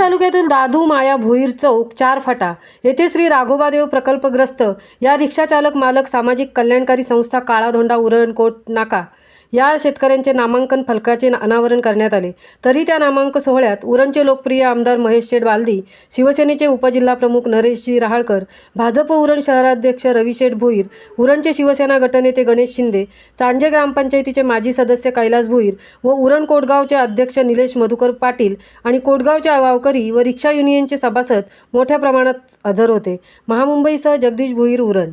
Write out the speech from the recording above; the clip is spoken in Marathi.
तालुक्यातील दादू माया भोईर चौक 4 फाटा येथे श्री राघोबादेव प्रकल्पग्रस्त या रिक्षा चालक मालक सामाजिक कल्याणकारी संस्था काळाधोंडा उरणकोट नाका या शेतकऱ्यांचे नामांकन फलकाचे अनावरण करण्यात आले। तरी त्या नामांकन सोहळ्यात उरणचे लोकप्रिय आमदार महेश शेठ बालदी, शिवसेनेचे उपजिल्हाप्रमुख नरेशजी रहाळकर, भाजप उरण शहराध्यक्ष रविशेठ भोईर, उरणचे शिवसेना गटनेते गणेश शिंदे, चांजे ग्रामपंचायतीचे माजी सदस्य कैलास भोईर व उरण कोटगावचे अध्यक्ष निलेश मधुकर पाटील आणि कोटगावचे गावकरी व रिक्षा युनियनचे सभासद मोठ्या प्रमाणात हजर होते। महामुंबईसह जगदीश भोईर, उरण।